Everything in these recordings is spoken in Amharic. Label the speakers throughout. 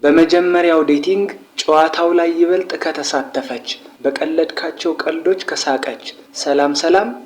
Speaker 1: በመጀመሪያው ዴቲንግ ጨዋታው ላይ ይበልጥ ከተሳተፈች፣ በቀለድካቸው ቀልዶች ከሳቀች። ሰላም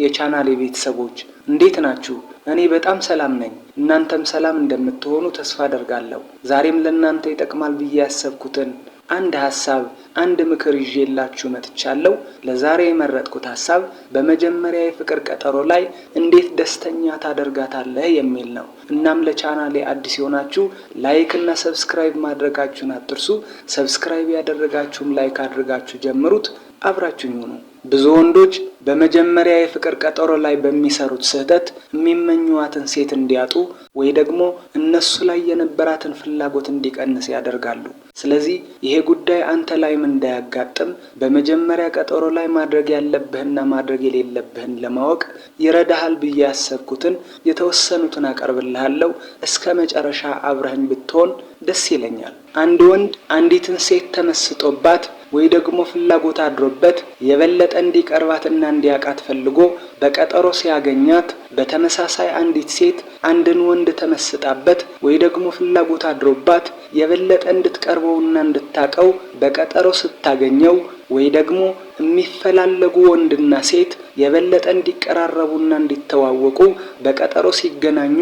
Speaker 1: የቻናሌ ቤተሰቦች እንዴት ናችሁ? እኔ በጣም ሰላም ነኝ። እናንተም ሰላም እንደምትሆኑ ተስፋ አደርጋለሁ። ዛሬም ለእናንተ ይጠቅማል ብዬ ያሰብኩትን አንድ ሐሳብ አንድ ምክር ይዤላችሁ መጥቻለሁ። ለዛሬ የመረጥኩት ሐሳብ በመጀመሪያ የፍቅር ቀጠሮ ላይ እንዴት ደስተኛ ታደርጋታለህ የሚል ነው። እናም ለቻናሌ አዲስ የሆናችሁ ላይክ እና ሰብስክራይብ ማድረጋችሁን አትርሱ። ሰብስክራይብ ያደረጋችሁም ላይክ አድርጋችሁ ጀምሩት። አብራችሁኝ ሁኑ። ብዙ ወንዶች በመጀመሪያ የፍቅር ቀጠሮ ላይ በሚሰሩት ስህተት የሚመኙዋትን ሴት እንዲያጡ ወይ ደግሞ እነሱ ላይ የነበራትን ፍላጎት እንዲቀንስ ያደርጋሉ። ስለዚህ ይሄ ጉዳይ አንተ ላይም እንዳያጋጥም በመጀመሪያ ቀጠሮ ላይ ማድረግ ያለብህና ማድረግ የሌለብህን ለማወቅ ይረዳሃል ብዬ ያሰብኩትን የተወሰኑትን አቀርብልሃለሁ። እስከ መጨረሻ አብረህኝ ብትሆን ደስ ይለኛል። አንድ ወንድ አንዲትን ሴት ተመስጦባት ወይ ደግሞ ፍላጎት አድሮበት የበለጠ እንዲቀርባትና እንዲያቃት ፈልጎ በቀጠሮ ሲያገኛት፣ በተመሳሳይ አንዲት ሴት አንድን ወንድ ተመስጣበት ወይ ደግሞ ፍላጎት አድሮባት የበለጠ እንድትቀርበውና እንድታቀው በቀጠሮ ስታገኘው፣ ወይ ደግሞ የሚፈላለጉ ወንድና ሴት የበለጠ እንዲቀራረቡና እንዲተዋወቁ በቀጠሮ ሲገናኙ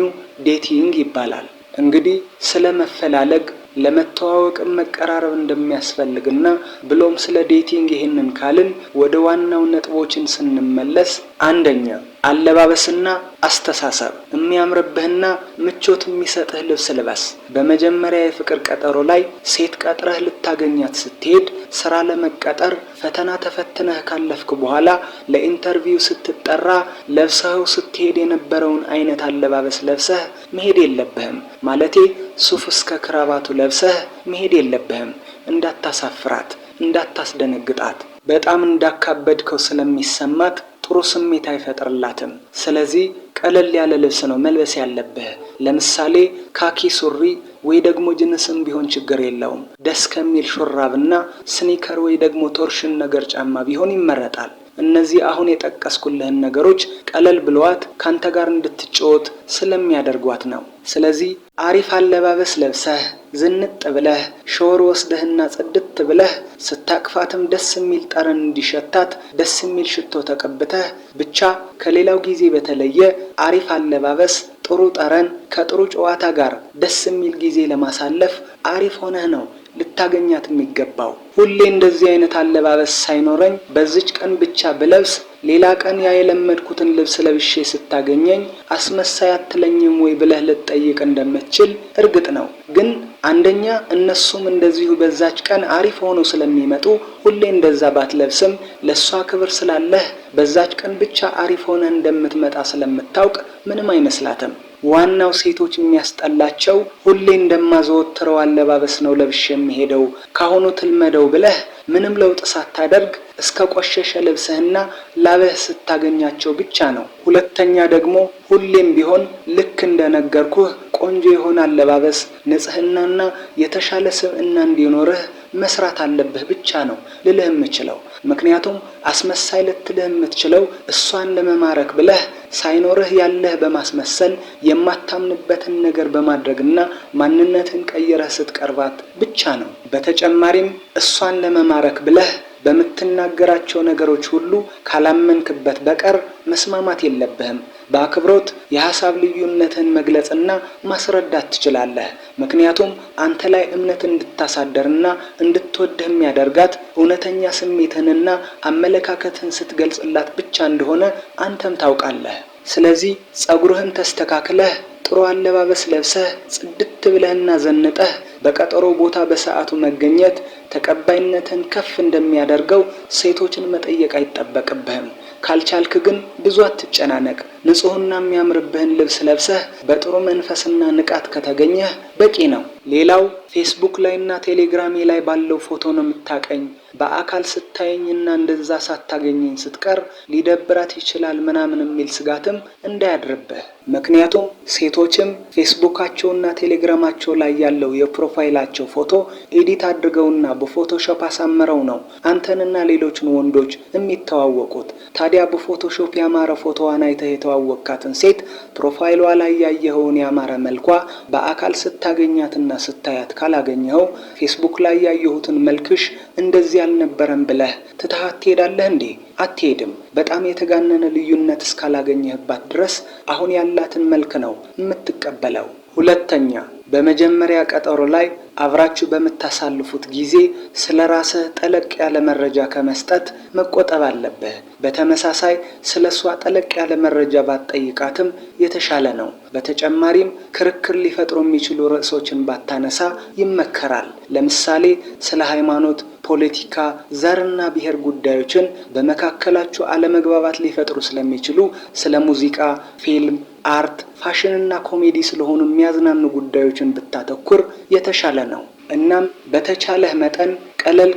Speaker 1: ዴቲንግ ይባላል። እንግዲህ ስለ መፈላለግ ለመተዋወቅም መቀራረብ እንደሚያስፈልግና ብሎም ስለ ዴቲንግ ይሄንን ካልን ወደ ዋናው ነጥቦችን ስንመለስ፣ አንደኛ አለባበስና አስተሳሰብ። የሚያምርብህና ምቾት የሚሰጥህ ልብስ ልበስ። በመጀመሪያ የፍቅር ቀጠሮ ላይ ሴት ቀጥረህ ልታገኛት ስትሄድ ስራ ለመቀጠር ፈተና ተፈትነህ ካለፍክ በኋላ ለኢንተርቪው ስትጠራ ለብሰኸው ስትሄድ የነበረውን አይነት አለባበስ ለብሰህ መሄድ የለብህም። ማለቴ ሱፍ እስከ ክራባቱ ለብሰህ መሄድ የለብህም። እንዳታሳፍራት፣ እንዳታስደነግጣት፣ በጣም እንዳካበድከው ስለሚሰማት ጥሩ ስሜት አይፈጥርላትም። ስለዚህ ቀለል ያለ ልብስ ነው መልበስ ያለብህ። ለምሳሌ ካኪ ሱሪ ወይ ደግሞ ጅንስም ቢሆን ችግር የለውም። ደስ ከሚል ሹራብና ስኒከር ወይ ደግሞ ቶርሽን ነገር ጫማ ቢሆን ይመረጣል። እነዚህ አሁን የጠቀስኩልህን ነገሮች ቀለል ብለዋት ካንተ ጋር እንድትጫወት ስለሚያደርጓት ነው። ስለዚህ አሪፍ አለባበስ ለብሰህ ዝንጥ ብለህ ሻወር ወስደህና ጽድት ብለህ ስታቅፋትም ደስ የሚል ጠረን እንዲሸታት ደስ የሚል ሽቶ ተቀብተህ ብቻ ከሌላው ጊዜ በተለየ አሪፍ አለባበስ፣ ጥሩ ጠረን ከጥሩ ጨዋታ ጋር ደስ የሚል ጊዜ ለማሳለፍ አሪፍ ሆነህ ነው ልታገኛት የሚገባው። ሁሌ እንደዚህ አይነት አለባበስ ሳይኖረኝ በዚች ቀን ብቻ ብለብስ ሌላ ቀን ያ የለመድኩትን ልብስ ለብሼ ስታገኘኝ አስመሳይ አትለኝም ወይ ብለህ ልትጠይቅ እንደምትችል እርግጥ ነው። ግን አንደኛ እነሱም እንደዚሁ በዛች ቀን አሪፍ ሆኖ ስለሚመጡ ሁሌ እንደዛ ባትለብስም ለሷ ክብር ስላለህ በዛች ቀን ብቻ አሪፍ ሆነ እንደምትመጣ ስለምታውቅ ምንም አይመስላትም። ዋናው ሴቶች የሚያስጠላቸው ሁሌ እንደማዘወትረው አለባበስ ነው ለብሼ የሚሄደው ካሁኑ ትልመደው ብለህ ምንም ለውጥ ሳታደርግ እስከ ቆሸሸ ልብስህና ላበህ ስታገኛቸው ብቻ ነው። ሁለተኛ ደግሞ ሁሌም ቢሆን ልክ እንደነገርኩህ ቆንጆ የሆነ አለባበስ፣ ንጽህናና የተሻለ ስብዕና እንዲኖርህ መስራት አለብህ ብቻ ነው ልልህ የምችለው። ምክንያቱም አስመሳይ ልትልህ የምትችለው እሷን ለመማረክ ብለህ ሳይኖርህ ያለህ በማስመሰል የማታምንበትን ነገር በማድረግና ማንነትን ቀይረህ ስትቀርባት ብቻ ነው። በተጨማሪም እሷን ለመማረክ ብለህ በምትናገራቸው ነገሮች ሁሉ ካላመንክበት በቀር መስማማት የለብህም። በአክብሮት የሐሳብ ልዩነትን መግለጽና ማስረዳት ትችላለህ። ምክንያቱም አንተ ላይ እምነት እንድታሳደርና እንድትወድህ የሚያደርጋት እውነተኛ ስሜትህንና አመለካከትህን ስትገልጽላት ብቻ እንደሆነ አንተም ታውቃለህ። ስለዚህ ጸጉርህን ተስተካክለህ ጥሩ አለባበስ ለብሰህ ጽድት ብለህና ዘንጠህ በቀጠሮ ቦታ በሰዓቱ መገኘት ተቀባይነትን ከፍ እንደሚያደርገው ሴቶችን መጠየቅ አይጠበቅብህም። ካልቻልክ ግን ብዙ አትጨናነቅ። ንጹህና የሚያምርብህን ልብስ ለብሰህ በጥሩ መንፈስና ንቃት ከተገኘህ በቂ ነው። ሌላው ፌስቡክ ላይና ቴሌግራም ላይ ባለው ፎቶ ነው የምታቀኝ፣ በአካል ስታየኝና እንደዛ ሳታገኘኝ ስትቀር ሊደብራት ይችላል ምናምን የሚል ስጋትም እንዳያድርብህ። ምክንያቱም ሴቶችም ፌስቡካቸውና ቴሌግራማቸው ላይ ያለው የፕሮፋይላቸው ፎቶ ኤዲት አድርገውና በፎቶሾፕ አሳምረው ነው አንተንና ሌሎችን ወንዶች የሚተዋወቁት። ታዲያ በፎቶሾፕ ያማረ ፎቶዋን አይተህ ያስተዋወቅካትን ሴት ፕሮፋይሏ ላይ ያየኸውን ያማረ መልኳ በአካል ስታገኛትና ስታያት ካላገኘኸው ፌስቡክ ላይ ያየሁትን መልክሽ እንደዚህ አልነበረም ብለህ ትተሃት ትሄዳለህ እንዴ? አትሄድም። በጣም የተጋነነ ልዩነት እስካላገኘህባት ድረስ አሁን ያላትን መልክ ነው የምትቀበለው። ሁለተኛ፣ በመጀመሪያ ቀጠሮ ላይ አብራችሁ በምታሳልፉት ጊዜ ስለ ራስህ ጠለቅ ያለ መረጃ ከመስጠት መቆጠብ አለብህ። በተመሳሳይ ስለ እሷ ጠለቅ ያለ መረጃ ባትጠይቃትም የተሻለ ነው። በተጨማሪም ክርክር ሊፈጥሩ የሚችሉ ርዕሶችን ባታነሳ ይመከራል። ለምሳሌ ስለ ሃይማኖት፣ ፖለቲካ፣ ዘርና ብሔር ጉዳዮችን በመካከላችሁ አለመግባባት ሊፈጥሩ ስለሚችሉ ስለ ሙዚቃ፣ ፊልም፣ አርት፣ ፋሽንና ኮሜዲ ስለሆኑ የሚያዝናኑ ጉዳዮችን ብታተኩር የተሻለ ነው። እናም በተቻለህ መጠን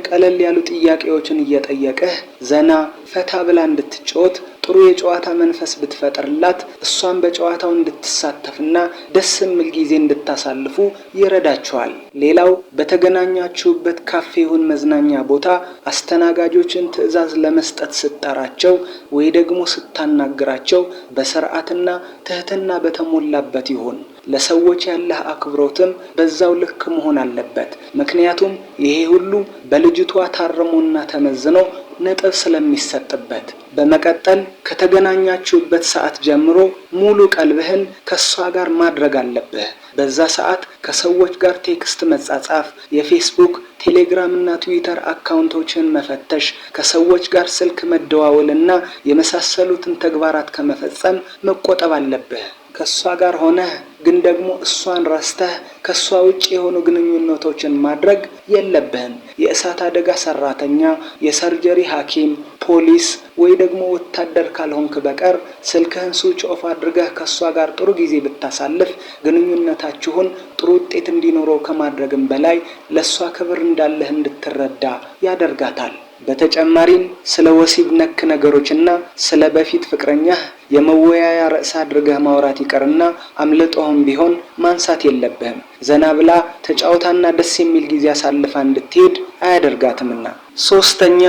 Speaker 1: ቀለል ያሉ ጥያቄዎችን እየጠየቀህ ዘና ፈታ ብላ እንድትጫወት ጥሩ የጨዋታ መንፈስ ብትፈጥርላት እሷን በጨዋታው እንድትሳተፍና ደስ የሚል ጊዜ እንድታሳልፉ ይረዳቸዋል። ሌላው በተገናኛችሁበት ካፌ ይሁን መዝናኛ ቦታ አስተናጋጆችን ትዕዛዝ ለመስጠት ስትጠራቸው ወይ ደግሞ ስታናግራቸው በስርዓትና ትህትና በተሞላበት ይሁን። ለሰዎች ያለህ አክብሮትም በዛው ልክ መሆን አለበት። ምክንያቱም ይሄ ሁሉ በልጅቷ ታርሞና ተመዝኖ ነጥብ ስለሚሰጥበት። በመቀጠል ከተገናኛችሁበት ሰዓት ጀምሮ ሙሉ ቀልብህን ከሷ ጋር ማድረግ አለብህ። በዛ ሰዓት ከሰዎች ጋር ቴክስት መጻጻፍ፣ የፌስቡክ፣ ቴሌግራም እና ትዊተር አካውንቶችን መፈተሽ፣ ከሰዎች ጋር ስልክ መደዋወልና የመሳሰሉትን ተግባራት ከመፈጸም መቆጠብ አለብህ። ከሷ ጋር ሆነህ ግን ደግሞ እሷን ረስተህ ከሷ ውጭ የሆኑ ግንኙነቶችን ማድረግ የለብህም። የእሳት አደጋ ሰራተኛ፣ የሰርጀሪ ሐኪም፣ ፖሊስ ወይ ደግሞ ወታደር ካልሆንክ በቀር ስልክህን ስዊች ኦፍ አድርገህ ከሷ ጋር ጥሩ ጊዜ ብታሳልፍ ግንኙነታችሁን ጥሩ ውጤት እንዲኖረው ከማድረግም በላይ ለሷ ክብር እንዳለህ እንድትረዳ ያደርጋታል። በተጨማሪም ስለ ወሲብ ነክ ነገሮችና ስለ በፊት ፍቅረኛህ የመወያያ ርዕስ አድርገህ ማውራት ይቀርና አምልጦህም ቢሆን ማንሳት የለብህም። ዘና ብላ ተጫውታና ደስ የሚል ጊዜ አሳልፋ እንድትሄድ አያደርጋትምና። ሶስተኛ፣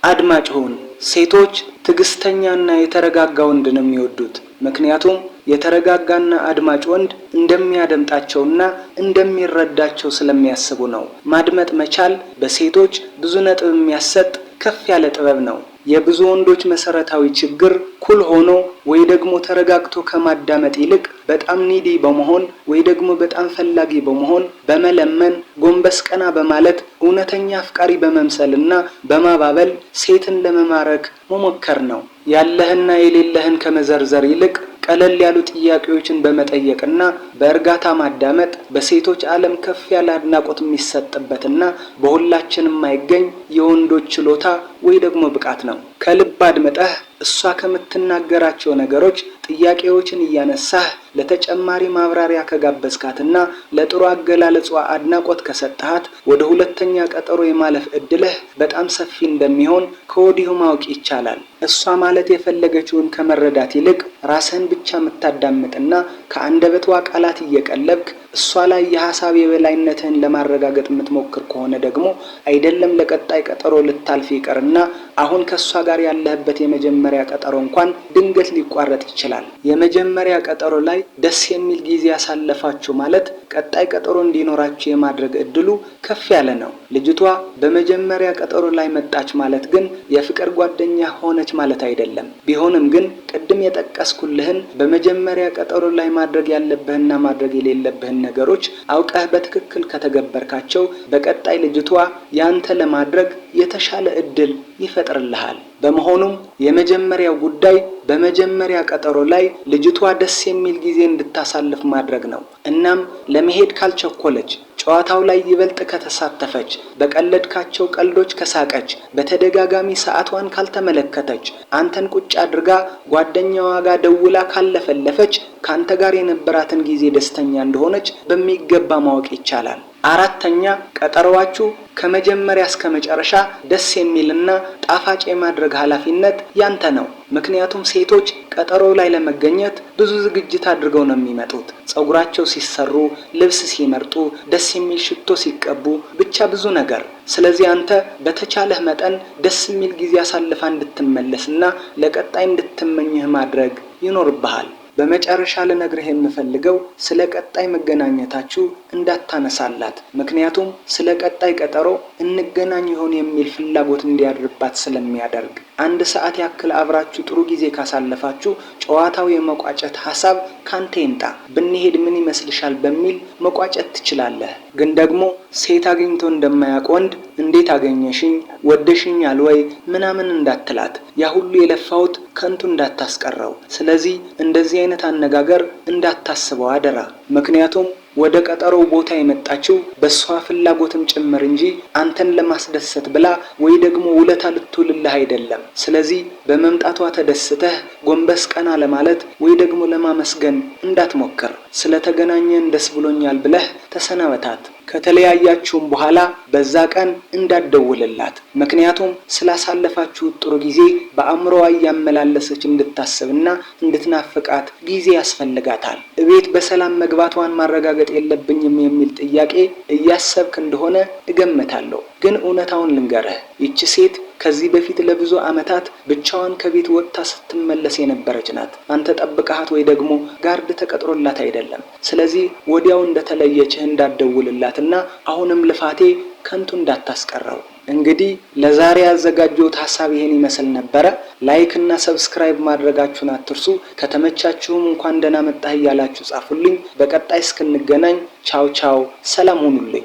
Speaker 1: አድማጭ ሁን። ሴቶች ትዕግስተኛና የተረጋጋ ወንድ ነው የሚወዱት። ምክንያቱም የተረጋጋና አድማጭ ወንድ እንደሚያደምጣቸውና እንደሚረዳቸው ስለሚያስቡ ነው። ማድመጥ መቻል በሴቶች ብዙ ነጥብ የሚያሰጥ ከፍ ያለ ጥበብ ነው። የብዙ ወንዶች መሰረታዊ ችግር ኩል ሆኖ ወይ ደግሞ ተረጋግቶ ከማዳመጥ ይልቅ በጣም ኒዲ በመሆን ወይ ደግሞ በጣም ፈላጊ በመሆን በመለመን ጎንበስ ቀና በማለት እውነተኛ አፍቃሪ በመምሰልና በማባበል ሴትን ለመማረክ መሞከር ነው። ያለህና የሌለህን ከመዘርዘር ይልቅ ቀለል ያሉ ጥያቄዎችን በመጠየቅና በእርጋታ ማዳመጥ በሴቶች ዓለም ከፍ ያለ አድናቆት የሚሰጥበትና በሁላችንም የማይገኝ የወንዶች ችሎታ ወይ ደግሞ ብቃት ነው። ከልብ አድምጠህ እሷ ከምትናገራቸው ነገሮች ጥያቄዎችን እያነሳህ ለተጨማሪ ማብራሪያ ከጋበዝካትና ለጥሩ አገላለጿ አድናቆት ከሰጠሃት ወደ ሁለተኛ ቀጠሮ የማለፍ እድልህ በጣም ሰፊ እንደሚሆን ከወዲሁ ማወቅ ይቻላል። እሷ ማለት የፈለገችውን ከመረዳት ይልቅ ራስህን ብቻ የምታዳምጥና ከአንደበቷ ቃላት እየቀለብክ እሷ ላይ የሐሳብ የበላይነትህን ለማረጋገጥ የምትሞክር ከሆነ ደግሞ አይደለም ለቀጣይ ቀጠሮ ልታልፍ ይቀርና አሁን ከሷ ጋር ያለህበት የመጀመሪያ ቀጠሮ እንኳን ድንገት ሊቋረጥ ይችላል። የመጀመሪያ ቀጠሮ ላይ ደስ የሚል ጊዜ ያሳለፋችሁ ማለት ቀጣይ ቀጠሮ እንዲኖራችሁ የማድረግ እድሉ ከፍ ያለ ነው። ልጅቷ በመጀመሪያ ቀጠሮ ላይ መጣች ማለት ግን የፍቅር ጓደኛ ሆነች ማለት አይደለም። ቢሆንም ግን ቅድም የጠቀስኩልህን በመጀመሪያ ቀጠሮ ላይ ማድረግ ያለብህና ማድረግ የሌለብህን ነገሮች አውቀህ በትክክል ከተገበርካቸው በቀጣይ ልጅቷ ያንተ ለማድረግ የተሻለ እድል ይፈጥርልሃል። በመሆኑም የመጀመሪያው ጉዳይ በመጀመሪያ ቀጠሮ ላይ ልጅቷ ደስ የሚል ጊዜ እንድታሳልፍ ማድረግ ነው። እናም ለመሄድ ካልቸኮለች፣ ጨዋታው ላይ ይበልጥ ከተሳተፈች፣ በቀለድካቸው ቀልዶች ከሳቀች፣ በተደጋጋሚ ሰዓቷን ካልተመለከተች፣ አንተን ቁጭ አድርጋ ጓደኛዋ ጋር ደውላ ካለፈለፈች ካንተ ጋር የነበራትን ጊዜ ደስተኛ እንደሆነች በሚገባ ማወቅ ይቻላል። አራተኛ፣ ቀጠሮዋችሁ ከመጀመሪያ እስከ መጨረሻ ደስ የሚልና ጣፋጭ የማድረግ ኃላፊነት ያንተ ነው። ምክንያቱም ሴቶች ቀጠሮው ላይ ለመገኘት ብዙ ዝግጅት አድርገው ነው የሚመጡት። ጸጉራቸው ሲሰሩ፣ ልብስ ሲመርጡ፣ ደስ የሚል ሽቶ ሲቀቡ፣ ብቻ ብዙ ነገር። ስለዚህ አንተ በተቻለህ መጠን ደስ የሚል ጊዜ አሳልፋ እንድትመለስና ለቀጣይ እንድትመኝህ ማድረግ ይኖርብሃል። በመጨረሻ ልነግርህ የምፈልገው ስለ ቀጣይ መገናኘታችሁ እንዳታነሳላት። ምክንያቱም ስለ ቀጣይ ቀጠሮ እንገናኝ ይሆን የሚል ፍላጎት እንዲያድርባት ስለሚያደርግ። 1 ሰዓት ያክል አብራችሁ ጥሩ ጊዜ ካሳለፋችሁ ጨዋታው የመቋጨት ሐሳብ ካንተ ይምጣ። ብንሄድ ምን ይመስልሻል በሚል መቋጨት ትችላለህ። ግን ደግሞ ሴት አግኝቶ እንደማያውቅ ወንድ እንዴት አገኘሽኝ፣ ወደሽኛል ወይ ምናምን እንዳትላት። ያ ሁሉ የለፋውት ከንቱ እንዳታስቀረው። ስለዚህ እንደዚህ አይነት አነጋገር እንዳታስበው አደራ። ምክንያቱም ወደ ቀጠሮው ቦታ የመጣችው በሷ ፍላጎትም ጭምር እንጂ አንተን ለማስደሰት ብላ ወይ ደግሞ ውለታ ልትውልልህ አይደለም። ስለዚህ በመምጣቷ ተደስተህ ጎንበስ ቀና ለማለት ወይ ደግሞ ለማመስገን እንዳትሞክር። ስለተገናኘን ደስ ብሎኛል ብለህ ተሰናበታት። ከተለያያችሁም በኋላ በዛ ቀን እንዳትደውልላት። ምክንያቱም ስላሳለፋችሁት ጥሩ ጊዜ በአእምሮዋ እያመላለሰች እንድታስብና እንድትናፍቃት ጊዜ ያስፈልጋታል። እቤት በሰላም መግባቷን ማረጋገጥ የለብኝም የሚል ጥያቄ እያሰብክ እንደሆነ እገምታለሁ። ግን እውነታውን ልንገርህ፣ ይቺ ሴት ከዚህ በፊት ለብዙ ዓመታት ብቻዋን ከቤት ወጥታ ስትመለስ የነበረች ናት። አንተ ጠብቀሃት ወይ ደግሞ ጋርድ ተቀጥሮላት አይደለም። ስለዚህ ወዲያው እንደተለየችህ እንዳትደውልላትና አሁንም ልፋቴ ከንቱ እንዳታስቀረው። እንግዲህ ለዛሬ ያዘጋጀሁት ሐሳብ ይሄን ይመስል ነበረ። ላይክ እና ሰብስክራይብ ማድረጋችሁን አትርሱ። ከተመቻችሁም እንኳን ደህና መጣህ እያላችሁ ጻፉልኝ። በቀጣይ እስክንገናኝ ቻው ቻው፣ ሰላም ሁኑልኝ።